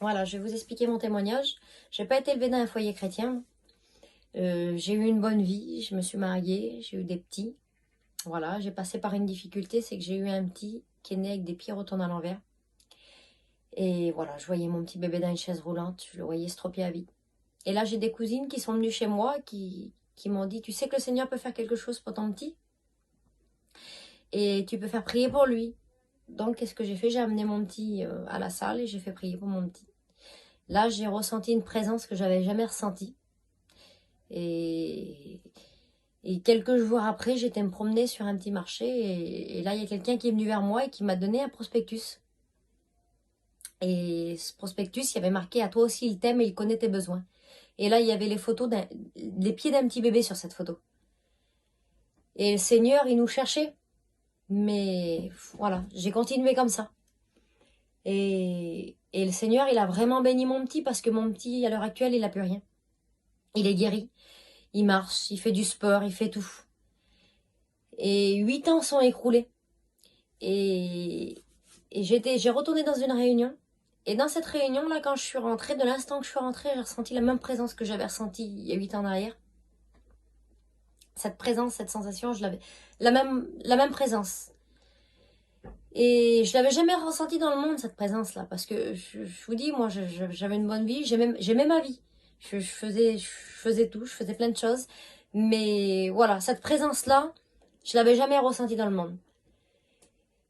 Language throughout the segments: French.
Voilà, je vais vous expliquer mon témoignage. J'ai pas été élevée dans un foyer chrétien. J'ai eu une bonne vie, je me suis mariée, j'ai eu des petits. Voilà, j'ai passé par une difficulté, c'est que j'ai eu un petit qui est né avec des pieds retournés à l'envers. Et voilà, je voyais mon petit bébé dans une chaise roulante, je le voyais estropié à vie. Et là, j'ai des cousines qui sont venues chez moi, qui m'ont dit, tu sais que le Seigneur peut faire quelque chose pour ton petit et tu peux faire prier pour lui. Donc, qu'est-ce que j'ai fait? J'ai amené mon petit à la salle et j'ai fait prier pour mon petit. Là, j'ai ressenti une présence que j'avais jamais ressentie. Et quelques jours après, j'étais me promener sur un petit marché et là, il y a quelqu'un qui est venu vers moi et qui m'a donné un prospectus. Et ce prospectus, il y avait marqué « À toi aussi, il t'aime et il connaît tes besoins ». Et là, il y avait les photos, les pieds d'un petit bébé sur cette photo. Et le Seigneur, il nous cherchait. Mais voilà, j'ai continué comme ça. Et le Seigneur, il a vraiment béni mon petit parce que mon petit, à l'heure actuelle, il n'a plus rien. Il est guéri. Il marche, il fait du sport, il fait tout. Et 8 ans sont écoulés. Et j'ai retourné dans une réunion. Et dans cette réunion-là, quand je suis rentrée, de l'instant que je suis rentrée, j'ai ressenti la même présence que j'avais ressentie il y a 8 ans en arrière. Cette présence, cette sensation, je l'avais. La même présence. Et je l'avais jamais ressentie dans le monde, cette présence-là. Parce que, je vous dis, moi, j'avais une bonne vie. J'aimais ma vie. Je faisais tout, je faisais plein de choses. Mais voilà, cette présence-là, je l'avais jamais ressentie dans le monde.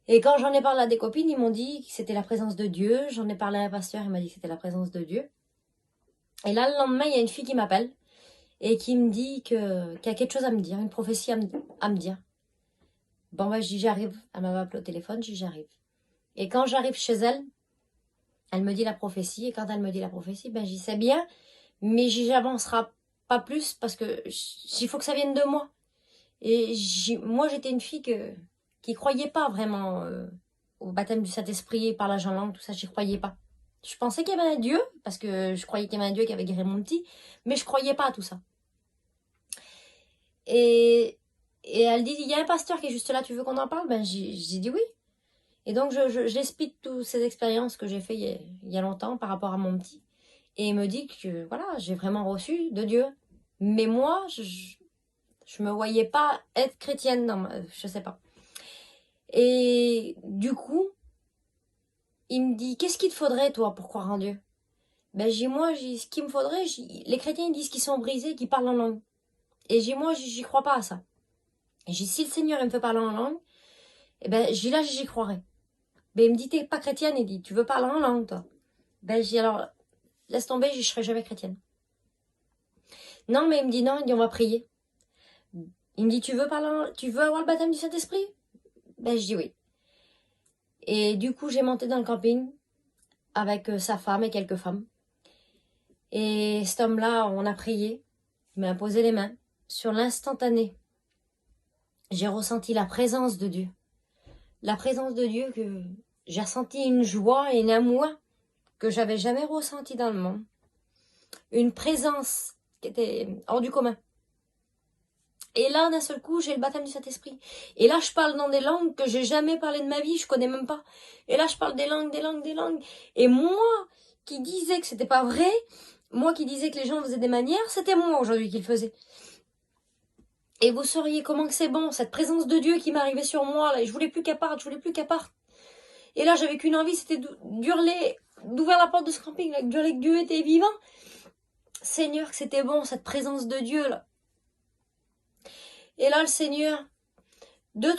Et quand j'en ai parlé à des copines, ils m'ont dit que c'était la présence de Dieu. J'en ai parlé à un pasteur, il m'a dit que c'était la présence de Dieu. Et là, le lendemain, il y a une fille qui m'appelle et qui me dit qu'il y a quelque chose à me dire, une prophétie à me dire. Bon, ben, je dis j'arrive. Elle m'avait appelé au téléphone, je dis j'arrive. Et quand j'arrive chez elle, elle me dit la prophétie. Et quand elle me dit la prophétie, ben, j'y sais bien, mais j'avancerai pas plus parce que il faut que ça vienne de moi. Et moi, j'étais une fille qui croyait pas vraiment au baptême du Saint-Esprit, parlage en langue, tout ça, j'y croyais pas. Je pensais qu'il y avait un Dieu, parce que je croyais qu'il y avait un Dieu qui avait guéri mon petit, mais je croyais pas à tout ça. Et elle dit, il y a un pasteur qui est juste là, tu veux qu'on en parle? Ben, j'ai dit oui. Et donc, j'explique toutes ces expériences que j'ai fait il y a longtemps par rapport à mon petit. Et il me dit que, voilà, j'ai vraiment reçu de Dieu. Mais moi, je me voyais pas être chrétienne, je sais pas. Et du coup, il me dit, qu'est-ce qu'il te faudrait, toi, pour croire en Dieu? Ben, ce qu'il me faudrait, les chrétiens, ils disent qu'ils sont brisés, qu'ils parlent en langue. Et moi, j'y crois pas à ça. Et si le Seigneur, il me fait parler en langue, eh ben, là, j'y croirais. Ben, il me dit, t'es pas chrétienne, il dit, tu veux parler en langue, toi? Ben, alors, laisse tomber, je serai jamais chrétienne. Non, mais il me dit, non, il dit, on va prier. Il me dit, tu veux avoir le baptême du Saint-Esprit? Ben, je dis oui. Et du coup, j'ai monté dans le camping avec sa femme et quelques femmes. Et cet homme-là, on a prié. Il m'a imposé les mains. Sur l'instantané, j'ai ressenti la présence de Dieu. La présence de Dieu que j'ai ressenti une joie et un amour que j'avais jamais ressenti dans le monde. Une présence qui était hors du commun. Et là, d'un seul coup, j'ai le baptême du Saint-Esprit. Et là, je parle dans des langues que j'ai jamais parlé de ma vie, je connais même pas. Et là, je parle des langues. Et moi, qui disais que c'était pas vrai, moi qui disais que les gens faisaient des manières, c'était moi aujourd'hui qui le faisais. Et vous sauriez comment que c'est bon, cette présence de Dieu qui m'arrivait sur moi, là, et je voulais plus qu'elle parte. Et là, j'avais qu'une envie, c'était d'hurler, d'ouvrir la porte de ce camping, là, d'hurler que Dieu était vivant. Seigneur, que c'était bon, cette présence de Dieu, là. Et là, le Seigneur, donc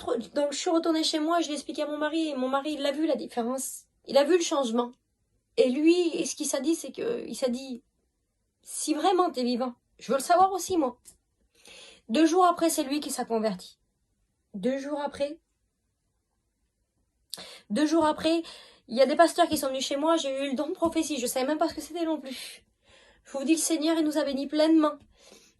je suis retournée chez moi, je l'ai expliqué à mon mari, et mon mari, il l'a vu la différence. Il a vu le changement. Et lui, ce qu'il s'est dit, c'est qu'il s'est dit, si vraiment t'es vivant, je veux le savoir aussi, moi. 2 jours après, c'est lui qui s'est converti. 2 jours après, il y a des pasteurs qui sont venus chez moi, j'ai eu le don de prophétie, je savais même pas ce que c'était non plus. Je vous dis, le Seigneur, il nous a bénis pleinement.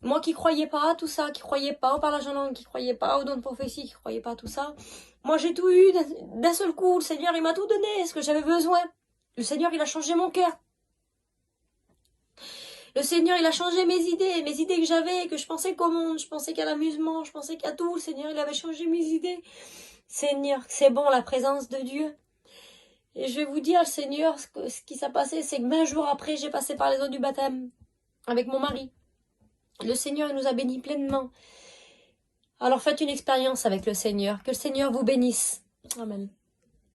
Moi qui croyais pas à tout ça, qui croyais pas au parlage en langue, qui croyais pas au don de prophétie, qui croyais pas à tout ça, moi j'ai tout eu d'un seul coup. Le Seigneur, il m'a tout donné, ce que j'avais besoin. Le Seigneur, il a changé mon cœur. Le Seigneur, il a changé mes idées que j'avais, que je pensais qu'au monde, je pensais qu'à l'amusement, je pensais qu'à tout. Le Seigneur, il avait changé mes idées. Seigneur, c'est bon la présence de Dieu. Et je vais vous dire, Seigneur, ce qui s'est passé, c'est que 20 jours après, j'ai passé par les eaux du baptême avec mon mari. Le Seigneur, il nous a bénis pleinement. Alors faites une expérience avec le Seigneur. Que le Seigneur vous bénisse. Amen.